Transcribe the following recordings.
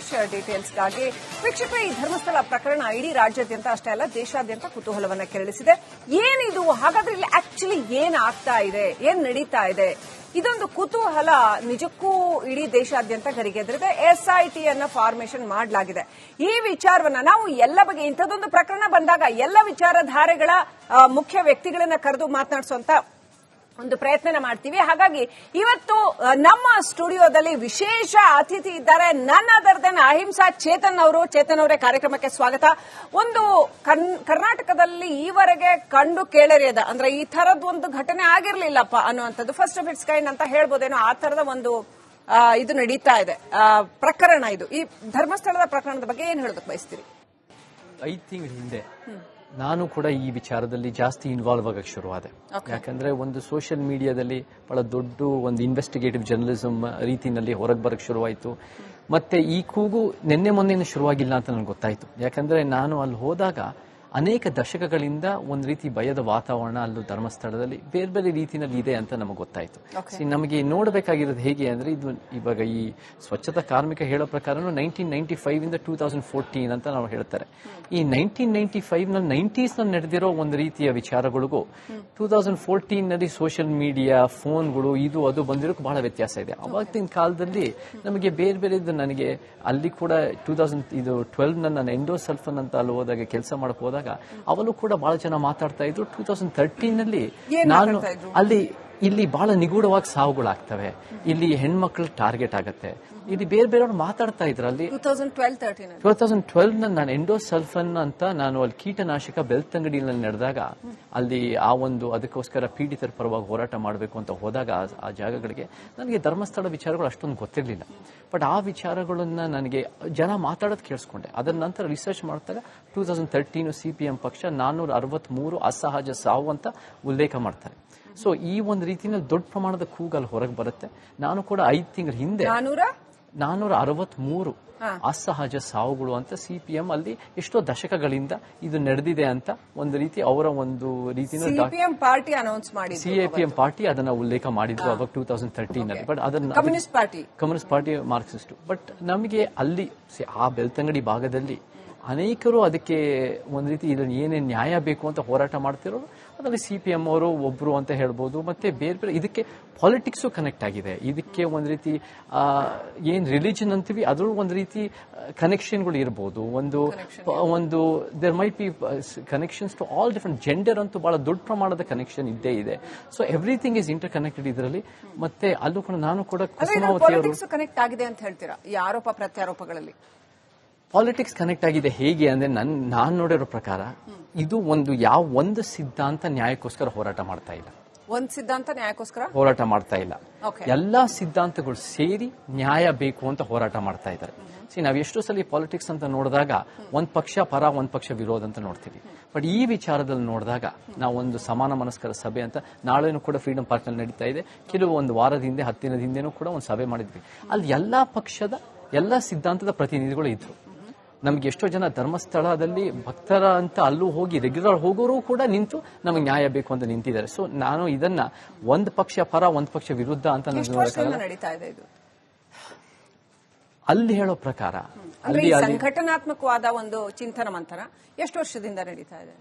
ವೆಂಕಟೇಶ್. ಡೀಟೇಲ್ಸ್ಗಾಗಿ ವೀಕ್ಷಕರೇ, ಈ ಧರ್ಮಸ್ಥಳ ಪ್ರಕರಣ ಇಡೀ ರಾಜ್ಯಾದ್ಯಂತ ಅಷ್ಟೇ ಅಲ್ಲ ದೇಶಾದ್ಯಂತ ಕುತೂಹಲವನ್ನ ಕೆರಳಿಸಿದೆ. ಏನಿದು, ಹಾಗಾದ್ರೆ ಇಲ್ಲಿ ಆಕ್ಚುಲಿ ಏನ್ ಆಗ್ತಾ ಇದೆ, ಏನ್ ನಡೀತಾ ಇದೆ? ಇದೊಂದು ಕುತೂಹಲ ನಿಜಕ್ಕೂ ಇಡೀ ದೇಶಾದ್ಯಂತ ಗರಿಗೆದರಿದೆ. SIT ಅನ್ನ ಫಾರ್ಮೇಶನ್ ಮಾಡಲಾಗಿದೆ. ಈ ವಿಚಾರವನ್ನ ನಾವು ಎಲ್ಲ ಬಗ್ಗೆ ಇಂಥದ್ದೊಂದು ಪ್ರಕರಣ ಬಂದಾಗ ಎಲ್ಲ ವಿಚಾರಧಾರೆಗಳ ಮುಖ್ಯ ವ್ಯಕ್ತಿಗಳನ್ನ ಕರೆದು ಮಾತನಾಡಿಸುವಂತ ಒಂದು ಪ್ರಯತ್ನ ಮಾಡ್ತೀವಿ. ಹಾಗಾಗಿ ಇವತ್ತು ನಮ್ಮ ಸ್ಟುಡಿಯೋದಲ್ಲಿ ವಿಶೇಷ ಅತಿಥಿ ಇದ್ದಾರೆ. ನನ್ ಅದರ್ ದೆನ್ ಅಹಿಂಸಾ ಚೇತನ್ ಅವರು. ಚೇತನ್ ಅವರೇ, ಕಾರ್ಯಕ್ರಮಕ್ಕೆ ಸ್ವಾಗತ. ಒಂದು ಕರ್ನಾಟಕದಲ್ಲಿ ಈವರೆಗೆ ಕಂಡು ಕೇಳರಿಯದ, ಅಂದ್ರೆ ಈ ತರದ ಒಂದು ಘಟನೆ ಆಗಿರ್ಲಿಲ್ಲಪ್ಪ ಅನ್ನುವಂಥದ್ದು, ಫಸ್ಟ್ ಆಫ್ ಇಟ್ಸ್ ಕೈಂಡ್ ಅಂತ ಹೇಳ್ಬೋದೇನೋ, ಆ ತರದ ಒಂದು ಇದು ನಡೀತಾ ಇದೆ ಪ್ರಕರಣ. ಇದು ಈ ಧರ್ಮಸ್ಥಳದ ಪ್ರಕರಣದ ಬಗ್ಗೆ ಏನ್ ಹೇಳೋದಕ್ಕೆ ಬಯಸ್ತೀರಿ? 5 ತಿಂಗಳ ಹಿಂದೆ ನಾನು ಕೂಡ ಈ ವಿಚಾರದಲ್ಲಿ ಜಾಸ್ತಿ ಇನ್ವಾಲ್ವ್ ಆಗಕ್ಕೆ ಶುರುವಾದೆ. ಯಾಕಂದ್ರೆ ಒಂದು ಸೋಷಿಯಲ್ ಮೀಡಿಯಾದಲ್ಲಿ ಬಹಳ ದೊಡ್ಡ ಒಂದು ಇನ್ವೆಸ್ಟಿಗೇಟಿವ್ ಜರ್ನಲಿಸಂ ರೀತಿಯಲ್ಲಿ ಹೊರಗೆ ಬರಕ್ಕೆ ಶುರುವಾಯಿತು. ಮತ್ತೆ ಈ ಕೂಗು ನಿನ್ನೆ ಮೊನ್ನೆ ಶುರುವಾಗಿಲ್ಲ ಅಂತ ನನಗೆ ಗೊತ್ತಾಯ್ತು. ಯಾಕಂದ್ರೆ ನಾನು ಅಲ್ಲಿ ಹೋದಾಗ ಅನೇಕ ದಶಕಗಳಿಂದ ಒಂದು ರೀತಿ ಭಯದ ವಾತಾವರಣ ಅಲ್ಲೂ ಧರ್ಮಸ್ಥಳದಲ್ಲಿ ಬೇರೆ ಬೇರೆ ರೀತಿಯಲ್ಲಿ ಇದೆ ಅಂತ ನಮಗೆ ಗೊತ್ತಾಯ್ತು. ನಮಗೆ ನೋಡಬೇಕಾಗಿರೋದು ಹೇಗೆ ಅಂದ್ರೆ, ಇದು ಇವಾಗ ಈ ಸ್ವಚ್ಛತಾ ಕಾರ್ಮಿಕ ಹೇಳೋ ಪ್ರಕಾರ 1995 ಇಂದ 2014 ಅಂತ ನಾವು ಹೇಳ್ತಾರೆ. ಈ 1995 ನಲ್ಲಿ 90s ನಲ್ಲಿ ನಡೆದಿರೋ ಒಂದು ರೀತಿಯ ವಿಚಾರಗಳಿಗೂ 2014 ನಲ್ಲಿ ಸೋಷಿಯಲ್ ಮೀಡಿಯಾ, ಫೋನ್ಗಳು, ಇದು ಅದು ಬಂದಿರೋಕೆ ಬಹಳ ವ್ಯತ್ಯಾಸ ಇದೆ. ಅವಾಗಿನ ಕಾಲದಲ್ಲಿ ನಮಗೆ ಬೇರೆ ಬೇರೆ ನನಗೆ ಅಲ್ಲಿ ಕೂಡ 2012 ನಾನು ಎಂಡೋಸಲ್ಫನ್ ಅಂತ ಅಲ್ಲಿ ಹೋದಾಗ ಕೆಲಸ ಮಾಡಕ್ ಹೋದಾಗ ಅವಳು ಕೂಡ ಬಹಳ ಜನ ಮಾತಾಡ್ತಾ ಇದ್ರು. 2013 ನಲ್ಲಿ ನಾನು ಇಲ್ಲಿ ಬಹಳ ನಿಗೂಢವಾಗಿ ಸಾವುಗಳಾಗ್ತವೆ, ಇಲ್ಲಿ ಹೆಣ್ಮಕ್ಳು ಟಾರ್ಗೆಟ್ ಆಗತ್ತೆ, ಇಲ್ಲಿ ಬೇರೆ ಬೇರೆಯವ್ರು ಮಾತಾಡ್ತಾ ಇದ್ರು. ಅಲ್ಲಿ 2012 ನಾನು ಎಂಡೋಸಲ್ಫನ್ ಅಂತ ನಾನು ಅಲ್ಲಿ ಕೀಟನಾಶಕ ಬೆಳ್ತಂಗಡಿಯಲ್ಲಿ ನಡೆದಾಗ ಅಲ್ಲಿ ಆ ಒಂದು ಅದಕ್ಕೋಸ್ಕರ ಪೀಡಿತರ ಪರವಾಗಿ ಹೋರಾಟ ಮಾಡಬೇಕು ಅಂತ ಹೋದಾಗ ಆ ಜಾಗಗಳಿಗೆ ನನಗೆ ಧರ್ಮಸ್ಥಳ ವಿಚಾರಗಳು ಅಷ್ಟೊಂದು ಗೊತ್ತಿರಲಿಲ್ಲ. ಬಟ್ ಆ ವಿಚಾರಗಳನ್ನ ನನಗೆ ಜನ ಮಾತಾಡೋದು ಕೇಳಿಸ್ಕೊಂಡೆ. ಅದರ ನಂತರ ರಿಸರ್ಚ್ ಮಾಡಿದಾಗ 2013 CPM ಪಕ್ಷ 463 ಅಸಹಜ ಸಾವು ಅಂತ ಉಲ್ಲೇಖ ಮಾಡ್ತಾರೆ. ಸೊ ಈ ಒಂದು ರೀತಿಯಲ್ಲಿ ದೊಡ್ಡ ಪ್ರಮಾಣದ ಕೂಗಲ್ಲಿ ಹೊರಗೆ ಬರುತ್ತೆ. ನಾನು ಕೂಡ 5 ತಿಂಗಳ ಹಿಂದೆ 463 ಅಸಹಜ ಸಾವುಗಳು ಅಂತ CPM ಅಲ್ಲಿ ಎಷ್ಟೋ ದಶಕಗಳಿಂದ ಇದು ನಡೆದಿದೆ ಅಂತ ಒಂದು ರೀತಿ ಅವರ ಒಂದು ರೀತಿ CPM ಪಾರ್ಟಿ ಅದನ್ನ ಉಲ್ಲೇಖ ಮಾಡಿದ್ರು ಅವಾಗ 2013 ನಲ್ಲಿ. ಬಟ್ ಅದನ್ನ ಕಮ್ಯುನಿಸ್ಟ್ ಪಾರ್ಟಿ ಮಾರ್ಕ್ಸಿಸ್ಟ್. ಬಟ್ ನಮಗೆ ಅಲ್ಲಿ ಆ ಬೆಳ್ತಂಗಡಿ ಭಾಗದಲ್ಲಿ ಅನೇಕರು ಅದಕ್ಕೆ ಒಂದು ರೀತಿ ಇದನ್ನು ಏನೇನು ನ್ಯಾಯ ಬೇಕು ಅಂತ ಹೋರಾಟ ಮಾಡ್ತಿರೋರು ಅದರಲ್ಲಿ CPM ಅವರು ಒಬ್ರು ಅಂತ ಹೇಳ್ಬೋದು. ಮತ್ತೆ ಬೇರೆ ಬೇರೆ ಇದಕ್ಕೆ ಪಾಲಿಟಿಕ್ಸು ಕನೆಕ್ಟ್ ಆಗಿದೆ. ಇದಕ್ಕೆ ಒಂದು ರೀತಿ ಏನ್ ರಿಲಿಜನ್ ಅಂತೀವಿ ಅದ್ರ ಒಂದು ರೀತಿ ಕನೆಕ್ಷನ್ಗಳು ಇರ್ಬೋದು. ಒಂದು there might be connections to all different gender ಅಂತೂ ಬಹಳ ದೊಡ್ಡ ಪ್ರಮಾಣದ ಕನೆಕ್ಷನ್ ಇದ್ದೇ ಇದೆ. So everything is interconnected ಇದರಲ್ಲಿ. ಮತ್ತೆ ಅಲ್ಲೂ ಕೂಡ ನಾನು ಕೂಡ ಕುಸುಮಾವತಿ ಅವರು ಕನೆಕ್ಟ್ ಆಗಿದೆ ಅಂತ ಹೇಳ್ತೀರಾ ಈ ಆರೋಪ ಪ್ರತ್ಯಾರೋಪಗಳಲ್ಲಿ? ಪಾಲಿಟಿಕ್ಸ್ ಕನೆಕ್ಟ್ ಆಗಿದೆ ಹೇಗೆ ಅಂದ್ರೆ ನಾನು ನೋಡಿರೋ ಪ್ರಕಾರ ಇದು ಒಂದು ಸಿದ್ಧಾಂತ ನ್ಯಾಯಕ್ಕೋಸ್ಕರ ಹೋರಾಟ ಮಾಡ್ತಾ ಇಲ್ಲ. ಒಂದು ಸಿದ್ಧಾಂತ ನ್ಯಾಯಕ್ಕೋಸ್ಕರ ಹೋರಾಟ ಮಾಡ್ತಾ ಇಲ್ಲ. ಎಲ್ಲಾ ಸಿದ್ಧಾಂತಗಳು ಸೇರಿ ನ್ಯಾಯ ಬೇಕು ಅಂತ ಹೋರಾಟ ಮಾಡ್ತಾ ಇದ್ದಾರೆ. ನಾವು ಎಷ್ಟೋ ಸಲ ಪಾಲಿಟಿಕ್ಸ್ ಅಂತ ನೋಡಿದಾಗ ಒಂದ್ ಪಕ್ಷ ಪರ ಒಂದ್ ಪಕ್ಷ ವಿರೋಧ ಅಂತ ನೋಡ್ತೀವಿ. ಬಟ್ ಈ ವಿಚಾರದಲ್ಲಿ ನೋಡಿದಾಗ ನಾವು ಒಂದು ಸಮಾನ ಮನಸ್ಕರ ಸಭೆ ಅಂತ ನಾಳೆನೂ ಕೂಡ ಫ್ರೀಡಂ ಪಾರ್ಕ್ ನಲ್ಲಿ ನಡೀತಾ ಇದೆ. ಕೆಲವು ಒಂದು ವಾರದ ಹಿಂದೆ 10 ದಿನದ ಹಿಂದೆನೂ ಕೂಡ ಒಂದು ಸಭೆ ಮಾಡಿದ್ವಿ. ಅಲ್ಲಿ ಎಲ್ಲಾ ಪಕ್ಷದ ಎಲ್ಲಾ ಸಿದ್ಧಾಂತದ ಪ್ರತಿನಿಧಿಗಳು ಇದ್ರು. ನಮ್ಗೆ ಎಷ್ಟೋ ಜನ ಧರ್ಮಸ್ಥಳದಲ್ಲಿ ಭಕ್ತರ ಅಂತ ಅಲ್ಲೂ ಹೋಗಿ ರೆಗ್ಯುಲರ್ ಹೋಗೋರು ಕೂಡ ನಿಂತು ನಮಗೆ ನ್ಯಾಯ ಬೇಕು ಅಂತ ನಿಂತಿದ್ದಾರೆ. ಸೊ ನಾನು ಇದನ್ನ ಒಂದು ಪಕ್ಷ ಪರ ಒಂದು ಪಕ್ಷ ವಿರುದ್ಧ ಅಂತ ಅಲ್ಲಿ ಹೇಳೋ ಪ್ರಕಾರ ಅಲ್ಲಿ ಸಂಘಟನಾತ್ಮಕವಾದ ಒಂದು ಚಿಂತನ ಮಂಥನ ಎಷ್ಟು ವರ್ಷದಿಂದ ನಡೀತಾ ಇದೆ?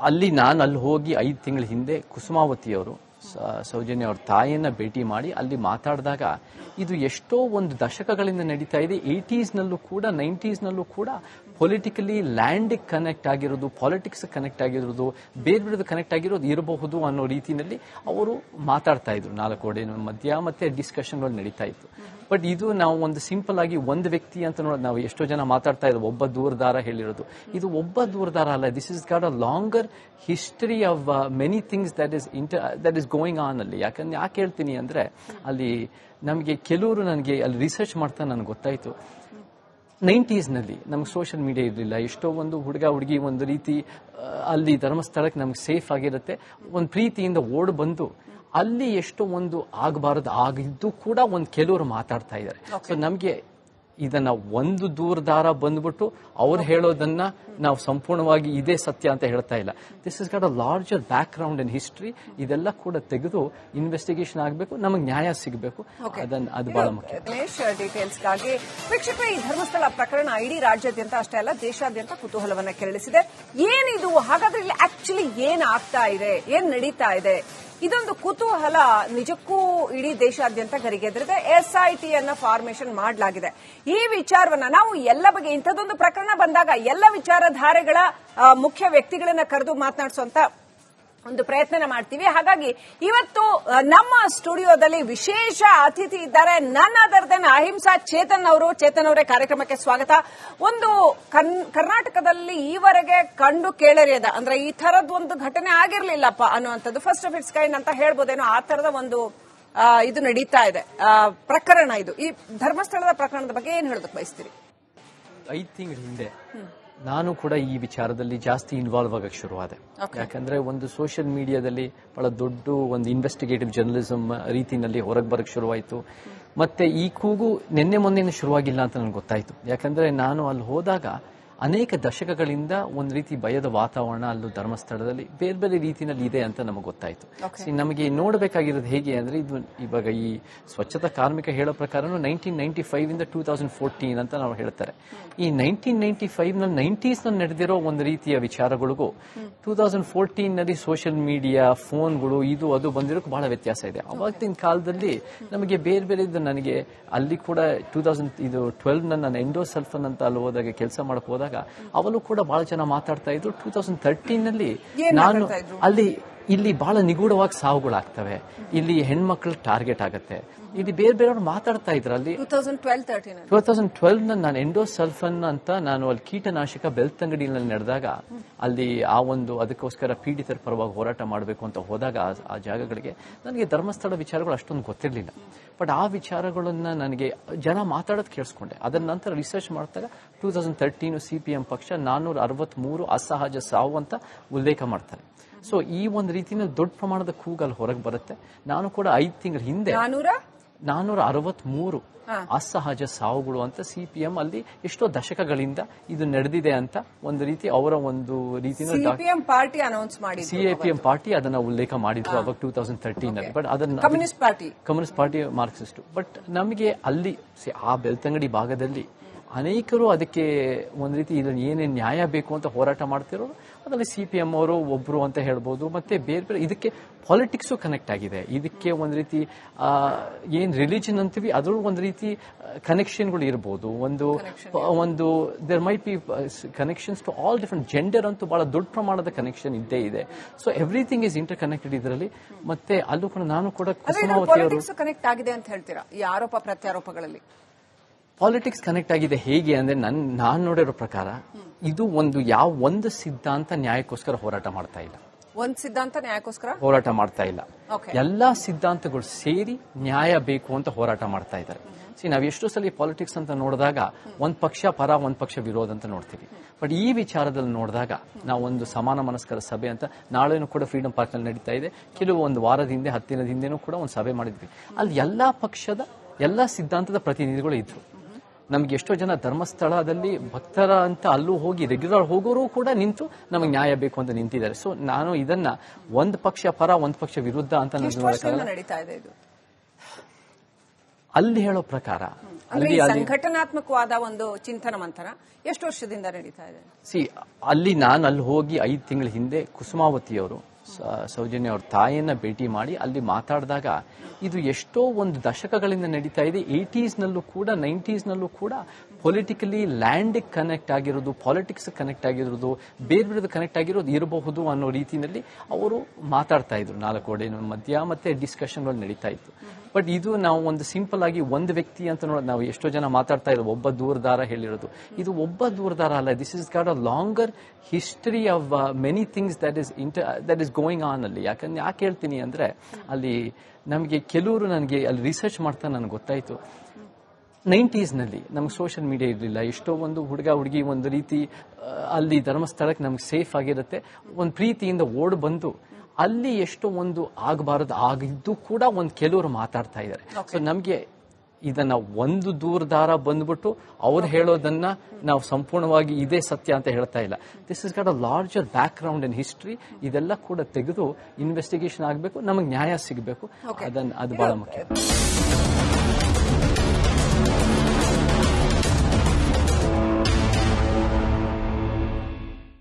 ಅಲ್ಲಿ ಹೋಗಿ 5 ತಿಂಗಳ ಹಿಂದೆ ಕುಸುಮಾವತಿಯವರು ಸೌಜನ್ಯ ಅವ್ರ ತಾಯಿಯನ್ನ ಭೇಟಿ ಮಾಡಿ ಅಲ್ಲಿ ಮಾತಾಡಿದಾಗ ಇದು ಎಷ್ಟೋ ಒಂದು ದಶಕಗಳಿಂದ ನಡೀತಾ ಇದೆ. 80s ನಲ್ಲೂ ಕೂಡ 90s ನಲ್ಲೂ ಕೂಡ ಪೊಲಿಟಿಕಲಿ ಲ್ಯಾಂಡ್ ಕನೆಕ್ಟ್ ಆಗಿರೋದು, ಪಾಲಿಟಿಕ್ಸ್ ಕನೆಕ್ಟ್ ಆಗಿರೋದು, ಬೇರೆ ಬೇರೆ ಕನೆಕ್ಟ್ ಆಗಿರೋದು ಇರಬಹುದು ಅನ್ನೋ ರೀತಿಯಲ್ಲಿ ಅವರು ಮಾತಾಡ್ತಾ ಇದ್ರು. 4 ಗೋಡೆ ಮಧ್ಯ ಮತ್ತೆ ಡಿಸ್ಕಷನ್ಗಳು ನಡೀತಾ ಇತ್ತು. ಬಟ್ ಇದು ನಾವು ಒಂದು ಸಿಂಪಲ್ ಆಗಿ ಒಂದು ವ್ಯಕ್ತಿ ಅಂತ ನೋಡೋದು. ನಾವು ಎಷ್ಟೋ ಜನ ಮಾತಾಡ್ತಾ ಇದ್ರು ಒಬ್ಬ ದೂರದಾರ ಹೇಳಿರೋದು. ಇದು ಒಬ್ಬ ದೂರದಾರ ಅಲ್ಲ. This is got a longer history of many things that is going on ಅಲ್ಲಿ. ಯಾಕೆ ಹೇಳ್ತೀನಿ ಅಂದ್ರೆ ಅಲ್ಲಿ ನಮಗೆ ಕೆಲವರು ನನಗೆ ಅಲ್ಲಿ ರಿಸರ್ಚ್ ಮಾಡ್ತಾ ನನಗೆ ಗೊತ್ತಾಯ್ತು 90s ನಲ್ಲಿ ನಮ್ಗೆ ಸೋಷಿಯಲ್ ಮೀಡಿಯಾ ಇರಲಿಲ್ಲ. ಎಷ್ಟೋ ಒಂದು ಹುಡುಗ ಹುಡುಗಿ ಒಂದು ರೀತಿ ಅಲ್ಲಿ ಧರ್ಮಸ್ಥಳಕ್ಕೆ ನಮ್ಗೆ ಸೇಫ್ ಆಗಿರುತ್ತೆ, ಒಂದು ಪ್ರೀತಿಯಿಂದ ಓಡ್ ಬಂದು ಅಲ್ಲಿ ಎಷ್ಟೋ ಒಂದು ಆಗಬಾರದು ಆಗಿದ್ದು ಕೂಡ ಒಂದು ಕೆಲವರು ಮಾತಾಡ್ತಾ ಇದ್ದಾರೆ. ಸೊ ನಮ್ಗೆ ಇದನ್ನ ಒಂದು ದೂರದಾರ ಬಂದ್ಬಿಟ್ಟು ಅವ್ರು ಹೇಳೋದನ್ನ ನಾವು ಸಂಪೂರ್ಣವಾಗಿ ಇದೇ ಸತ್ಯ ಅಂತ ಹೇಳ್ತಾ ಇಲ್ಲ. This is got a larger back ground in history. ಇದೆಲ್ಲ ಕೂಡ ತೆಗೆದು ಇನ್ವೆಸ್ಟಿಗೇಷನ್ ಆಗಬೇಕು, ನಮಗೆ ನ್ಯಾಯ ಸಿಗಬೇಕು. ಅದು ಬಹಳ ಮುಖ್ಯ. ಡೀಟೇಲ್ಸ್ಗಾಗಿ ವೀಕ್ಷಕ, ಈ ಧರ್ಮಸ್ಥಳ ಪ್ರಕರಣ ಇಡೀ ರಾಜ್ಯಾದ್ಯಂತ ಅಷ್ಟೇ ಅಲ್ಲ ದೇಶಾದ್ಯಂತ ಕುತೂಹಲವನ್ನ ಕೆರಳಿಸಿದೆ. ಏನಿದು ಹಾಗಾದ್ರೆ ಇಲ್ಲಿ ಆಕ್ಚುಲಿ ಏನ್ ಆಗ್ತಾ ಇದೆ, ಏನ್ ನಡೀತಾ ಇದೆ? ಇದೊಂದು ಕುತೂಹಲ ನಿಜಕ್ಕೂ ಇಡೀ ದೇಶಾದ್ಯಂತ ಗರಿಗೆದರಿದೆ. SIT ಫಾರ್ಮೇಶನ್ ಮಾಡಲಾಗಿದೆ. ಈ ವಿಚಾರವನ್ನ ನಾವು ಎಲ್ಲ ಬಗ್ಗೆ ಇಂಥದ್ದೊಂದು ಪ್ರಕರಣ ಬಂದಾಗ ಎಲ್ಲ ವಿಚಾರಧಾರೆಗಳ ಮುಖ್ಯ ವ್ಯಕ್ತಿಗಳನ್ನ ಕರೆದು ಮಾತನಾಡಿಸುವಂತ ಒಂದು ಪ್ರಯತ್ನ ಮಾಡ್ತೀವಿ. ಹಾಗಾಗಿ ಇವತ್ತು ನಮ್ಮ ಸ್ಟುಡಿಯೋದಲ್ಲಿ ವಿಶೇಷ ಅತಿಥಿ ಇದ್ದಾರೆ. ನನ್ ಅದರ್ ದೆನ್ ಅಹಿಂಸಾ ಚೇತನ್ ಅವರು. ಚೇತನ್ ಅವರೇ, ಕಾರ್ಯಕ್ರಮಕ್ಕೆ ಸ್ವಾಗತ. ಒಂದು ಕರ್ನಾಟಕದಲ್ಲಿ ಈವರೆಗೆ ಕಂಡು ಕೇಳರಿಯದ, ಅಂದ್ರೆ ಈ ತರದ ಒಂದು ಘಟನೆ ಆಗಿರ್ಲಿಲ್ಲಪ್ಪ ಅನ್ನುವಂಥದ್ದು, ಫಸ್ಟ್ ಆಫ್ ಇಟ್ಸ್ ಕೈಂಡ್ ಅಂತ ಹೇಳ್ಬೋದೇನೋ, ಆ ತರದ ಒಂದು ಇದು ನಡೀತಾ ಇದೆ ಪ್ರಕರಣ. ಇದು ಈ ಧರ್ಮಸ್ಥಳದ ಪ್ರಕರಣದ ಬಗ್ಗೆ ಏನ್ ಹೇಳೋದಕ್ಕೆ ಬಯಸ್ತೀರಿ? 5 ತಿಂಗಳ ಹಿಂದೆ ನಾನು ಕೂಡ ಈ ವಿಚಾರದಲ್ಲಿ ಜಾಸ್ತಿ ಇನ್ವಾಲ್ವ್ ಆಗಕ್ಕೆ ಶುರುವಾದೆ. ಯಾಕಂದ್ರೆ ಒಂದು ಸೋಷಿಯಲ್ ಮೀಡಿಯಾದಲ್ಲಿ ಬಹಳ ದೊಡ್ಡ ಒಂದು ಇನ್ವೆಸ್ಟಿಗೇಟಿವ್ ಜರ್ನಲಿಸಂ ರೀತಿಯಲ್ಲಿ ಹೊರಗೆ ಬರಕ್ಕೆ ಶುರುವಾಯಿತು. ಮತ್ತೆ ಈ ಕೂಗು ನಿನ್ನೆ ಮೊನ್ನೆ ಶುರುವಾಗಿಲ್ಲ ಅಂತ ನನಗೆ ಗೊತ್ತಾಯ್ತು. ಯಾಕಂದ್ರೆ ನಾನು ಅಲ್ಲಿ ಹೋದಾಗ ಅನೇಕ ದಶಕಗಳಿಂದ ಒಂದು ರೀತಿ ಭಯದ ವಾತಾವರಣ ಅಲ್ಲೂ ಧರ್ಮಸ್ಥಳದಲ್ಲಿ ಬೇರೆ ಬೇರೆ ರೀತಿಯಲ್ಲಿ ಇದೆ ಅಂತ ನಮಗೆ ಗೊತ್ತಾಯ್ತು. ನಮಗೆ ನೋಡಬೇಕಾಗಿರೋದು ಹೇಗೆ ಅಂದ್ರೆ, ಇದು ಇವಾಗ ಈ ಸ್ವಚ್ಛತಾ ಕಾರ್ಮಿಕ ಹೇಳೋ ಪ್ರಕಾರ 1995 ಇಂದ 2014 ಅಂತ ನಾವು ಹೇಳ್ತಾರೆ. ಈ 1995 ನಲ್ಲಿ 90s ನಲ್ಲಿ ನಡೆದಿರೋ ಒಂದು ರೀತಿಯ ವಿಚಾರಗಳಿಗೂ 2014 ನಲ್ಲಿ ಸೋಷಿಯಲ್ ಮೀಡಿಯಾ, ಫೋನ್ಗಳು, ಇದು ಅದು ಬಂದಿರೋಕೆ ಬಹಳ ವ್ಯತ್ಯಾಸ ಇದೆ. ಅವಾಗಿನ ಕಾಲದಲ್ಲಿ ನಮಗೆ ಬೇರೆ ಬೇರೆ ನನಗೆ ಅಲ್ಲಿ ಕೂಡ 2012 ನಾನು ಎಂಡೋಸಲ್ಫನ್ ಅಂತ ಅಲ್ಲಿ ಹೋದಾಗ ಕೆಲಸ ಮಾಡಕ್ ಹೋದಾಗ ಅವಳು ಕೂಡ ಬಹಳ ಜನ ಮಾತಾಡ್ತಾ ಇದ್ರು. 2013 ನಲ್ಲಿ ನಾನು ಇಲ್ಲಿ ಬಹಳ ನಿಗೂಢವಾಗಿ ಸಾವುಗಳಾಗ್ತವೆ, ಇಲ್ಲಿ ಹೆಣ್ಮಕ್ಳು ಟಾರ್ಗೆಟ್ ಆಗತ್ತೆ, ಇಲ್ಲಿ ಬೇರೆ ಬೇರೆಯವ್ರು ಮಾತಾಡ್ತಾ ಇದ್ರು. ಅಲ್ಲಿ 2012 ನಾನು ಎಂಡೋಸಲ್ಫನ್ ಅಂತ ನಾನು ಅಲ್ಲಿ ಕೀಟನಾಶಕ ಬೆಳ್ತಂಗಡಿಯಲ್ಲಿ ನಡೆದಾಗ ಅಲ್ಲಿ ಅದಕ್ಕೋಸ್ಕರ ಪೀಡಿತರ ಪರವಾಗಿ ಹೋರಾಟ ಮಾಡಬೇಕು ಅಂತ ಹೋದಾಗ ಆ ಜಾಗಗಳಿಗೆ ನನಗೆ ಧರ್ಮಸ್ಥಳ ವಿಚಾರಗಳು ಅಷ್ಟೊಂದು ಗೊತ್ತಿರಲಿಲ್ಲ. ಬಟ್ ಆ ವಿಚಾರಗಳನ್ನ ನನಗೆ ಜನ ಮಾತಾಡೋದು ಕೇಳಿಸ್ಕೊಂಡೆ. ಅದರ ನಂತರ ರಿಸರ್ಚ್ ಮಾಡಿದಾಗ 2013 CPM ಪಕ್ಷ 463 ಅಸಹಜ ಸಾವು ಅಂತ ಉಲ್ಲೇಖ ಮಾಡ್ತಾರೆ. ಸೊ ಈ ಒಂದು ರೀತಿಯ ದೊಡ್ಡ ಪ್ರಮಾಣದ ಕೂಗಲ್ಲಿ ಹೊರಗೆ ಬರುತ್ತೆ. ನಾನು ಕೂಡ 5 ತಿಂಗಳ ಹಿಂದೆ 463 ಅಸಹಜ ಸಾವುಗಳು ಅಂತ CPM ಅಲ್ಲಿ ಎಷ್ಟೋ ದಶಕಗಳಿಂದ ಇದು ನಡೆದಿದೆ ಅಂತ ಒಂದು ರೀತಿ ಅವರ ಒಂದು CPM ಪಾರ್ಟಿ ಅನೌನ್ಸ್ ಮಾಡಿ, CPM ಪಾರ್ಟಿ ಅದನ್ನ ಉಲ್ಲೇಖ ಮಾಡಿದ್ರು ಅವಾಗ 2013 ನಲ್ಲಿ. ಬಟ್ ಅದನ್ನ ಕಮ್ಯುನಿಸ್ಟ್ ಪಾರ್ಟಿ ಮಾರ್ಕ್ಸಿಸ್ಟ್. ಬಟ್ ನಮಗೆ ಅಲ್ಲಿ ಆ ಬೆಳ್ತಂಗಡಿ ಭಾಗದಲ್ಲಿ ಅನೇಕರು ಅದಕ್ಕೆ ಒಂದು ರೀತಿ ಇದನ್ನು ಏನೇನು ನ್ಯಾಯ ಬೇಕು ಅಂತ ಹೋರಾಟ ಮಾಡ್ತಿರೋರು ಅದರಲ್ಲಿ CPM ಅವರು ಒಬ್ರು ಅಂತ ಹೇಳ್ಬೋದು. ಮತ್ತೆ ಬೇರೆ ಬೇರೆ ಇದಕ್ಕೆ ಪಾಲಿಟಿಕ್ಸು ಕನೆಕ್ಟ್ ಆಗಿದೆ. ಇದಕ್ಕೆ ಒಂದು ರೀತಿ ಏನ್ ರಿಲಿಜನ್ ಅಂತೀವಿ ಅದ್ರ ಒಂದು ರೀತಿ ಕನೆಕ್ಷನ್ಗಳು ಇರ್ಬೋದು. ಒಂದು there might be connections to all different gender ಅಂತೂ ಬಹಳ ದೊಡ್ಡ ಪ್ರಮಾಣದ ಕನೆಕ್ಷನ್ ಇದ್ದೇ ಇದೆ. So everything is interconnected ಇದರಲ್ಲಿ. ಮತ್ತೆ ಅಲ್ಲೂ ಕೂಡ ನಾನು ಕೂಡ ಕನೆಕ್ಟ್ ಆಗಿದೆ ಅಂತ ಹೇಳ್ತೀರಾ ಈ ಆರೋಪ ಪ್ರತ್ಯಾರೋಪಗಳಲ್ಲಿ? ಪಾಲಿಟಿಕ್ಸ್ ಕನೆಕ್ಟ್ ಆಗಿದೆ ಹೇಗೆ ಅಂದ್ರೆ ನಾನು ನೋಡಿರೋ ಪ್ರಕಾರ ಇದು ಒಂದು ಸಿದ್ಧಾಂತ ನ್ಯಾಯಕ್ಕೋಸ್ಕರ ಹೋರಾಟ ಮಾಡ್ತಾ ಇಲ್ಲ. ಒಂದು ಸಿದ್ಧಾಂತ ನ್ಯಾಯಕ್ಕೋಸ್ಕರ ಹೋರಾಟ ಮಾಡ್ತಾ ಇಲ್ಲ. ಎಲ್ಲಾ ಸಿದ್ಧಾಂತಗಳು ಸೇರಿ ನ್ಯಾಯ ಬೇಕು ಅಂತ ಹೋರಾಟ ಮಾಡ್ತಾ ಇದ್ದಾರೆ. ನಾವು ಎಷ್ಟೋ ಸಲ ಪಾಲಿಟಿಕ್ಸ್ ಅಂತ ನೋಡಿದಾಗ ಒಂದ್ ಪಕ್ಷ ಪರ ಒಂದ್ ಪಕ್ಷ ವಿರೋಧ ಅಂತ ನೋಡ್ತೀವಿ. ಬಟ್ ಈ ವಿಚಾರದಲ್ಲಿ ನೋಡಿದಾಗ ನಾವು ಒಂದು ಸಮಾನ ಮನಸ್ಕರ ಸಭೆ ಅಂತ ನಾಳೆನೂ ಕೂಡ ಫ್ರೀಡಂ ಪಾರ್ಕ್ ನಲ್ಲಿ ನಡೀತಾ ಇದೆ. ಕೆಲವು ಒಂದು ವಾರದ ಹಿಂದೆ 10 ದಿನದ ಹಿಂದೆನೂ ಕೂಡ ಒಂದು ಸಭೆ ಮಾಡಿದ್ವಿ. ಅಲ್ಲಿ ಎಲ್ಲಾ ಪಕ್ಷದ ಎಲ್ಲಾ ಸಿದ್ಧಾಂತದ ಪ್ರತಿನಿಧಿಗಳು ಇದ್ರು. ನಮ್ಗೆ ಎಷ್ಟೋ ಜನ ಧರ್ಮಸ್ಥಳದಲ್ಲಿ ಭಕ್ತರ ಅಂತ ಅಲ್ಲೂ ಹೋಗಿ ರೆಗ್ಯುಲರ್ ಹೋಗೋರು ಕೂಡ ನಿಂತು ನಮಗೆ ನ್ಯಾಯ ಬೇಕು ಅಂತ ನಿಂತಿದ್ದಾರೆ. ಸೊ ನಾನು ಇದನ್ನ ಒಂದ್ ಪಕ್ಷ ಪರ ಒಂದ್ ಪಕ್ಷ ವಿರುದ್ಧ ಅಂತ ಅಲ್ಲಿ ಹೇಳೋ ಪ್ರಕಾರ ಸಂಘಟನಾತ್ಮಕವಾದ ಒಂದು ಚಿಂತನ ಮಂಥನ ಎಷ್ಟು ವರ್ಷದಿಂದ ನಡೀತಾ ಇದೆ? ಅಲ್ಲಿ ಹೋಗಿ 5 ತಿಂಗಳ ಹಿಂದೆ ಕುಸುಮಾವತಿಯವರು ಸೌಜನ್ಯ ಅವ್ರ ತಾಯಿಯನ್ನ ಭೇಟಿ ಮಾಡಿ ಅಲ್ಲಿ ಮಾತಾಡಿದಾಗ ಇದು ಎಷ್ಟೋ ಒಂದು ದಶಕಗಳಿಂದ ನಡೀತಾ ಇದೆ. 80s ನಲ್ಲೂ ಕೂಡ 90s ನಲ್ಲೂ ಕೂಡ ಪೊಲಿಟಿಕಲಿ ಲ್ಯಾಂಡ್ ಕನೆಕ್ಟ್ ಆಗಿರೋದು, ಪಾಲಿಟಿಕ್ಸ್ ಕನೆಕ್ಟ್ ಆಗಿರೋದು, ಬೇರೆ ಬೇರೆ ಕನೆಕ್ಟ್ ಆಗಿರೋದು ಇರಬಹುದು ಅನ್ನೋ ರೀತಿಯಲ್ಲಿ ಅವರು ಮಾತಾಡ್ತಾ ಇದ್ರು. 4 ಗೋಡೆಯ ಮಧ್ಯ ಮತ್ತೆ ಡಿಸ್ಕಷನ್ಗಳು ನಡೀತಾ ಇತ್ತು. ಬಟ್ ಇದು ನಾವು ಒಂದು ಸಿಂಪಲ್ ಆಗಿ ಒಂದು ವ್ಯಕ್ತಿ ಅಂತ ನೋಡೋದು, ನಾವು ಎಷ್ಟೋ ಜನ ಮಾತಾಡ್ತಾ ಇದ್ರು ಒಬ್ಬ ದೂರದಾರ ಹೇಳಿರೋದು. ಇದು ಒಬ್ಬ ದೂರದಾರ ಅಲ್ಲ. This is got a longer history of many things that is going on ಅಲ್ಲಿ. ಯಾಕೆ ಹೇಳ್ತೀನಿ ಅಂದ್ರೆ ಅಲ್ಲಿ ನಮಗೆ ಕೆಲವರು ನನಗೆ ಅಲ್ಲಿ ರಿಸರ್ಚ್ ಮಾಡ್ತಾ ನನಗೆ ಗೊತ್ತಾಯ್ತು 90s ನಲ್ಲಿ ನಮ್ಗೆ ಸೋಷಿಯಲ್ ಮೀಡಿಯಾ ಇರಲಿಲ್ಲ. ಎಷ್ಟೋ ಒಂದು ಹುಡುಗ ಹುಡುಗಿ ಒಂದು ರೀತಿ ಅಲ್ಲಿ ಧರ್ಮಸ್ಥಳಕ್ಕೆ ನಮ್ಗೆ ಸೇಫ್ ಆಗಿರುತ್ತೆ, ಒಂದು ಪ್ರೀತಿಯಿಂದ ಓಡ್ ಬಂದು ಅಲ್ಲಿ ಎಷ್ಟೋ ಒಂದು ಆಗಬಾರದು ಆಗಿದ್ದು ಕೂಡ ಒಂದು ಕೆಲವರು ಮಾತಾಡ್ತಾ ಇದ್ದಾರೆ. ಸೊ ನಮ್ಗೆ ಇದನ್ನ ಒಂದು ದೂರದಾರ ಬಂದ್ಬಿಟ್ಟು ಅವ್ರು ಹೇಳೋದನ್ನ ನಾವು ಸಂಪೂರ್ಣವಾಗಿ ಇದೇ ಸತ್ಯ ಅಂತ ಹೇಳ್ತಾ ಇಲ್ಲ. This is got a larger back ground in history. ಇದೆಲ್ಲ ಕೂಡ ತೆಗೆದು ಇನ್ವೆಸ್ಟಿಗೇಷನ್ ಆಗಬೇಕು, ನಮಗೆ ನ್ಯಾಯ ಸಿಗಬೇಕು. ಅದು ಬಹಳ ಮುಖ್ಯ.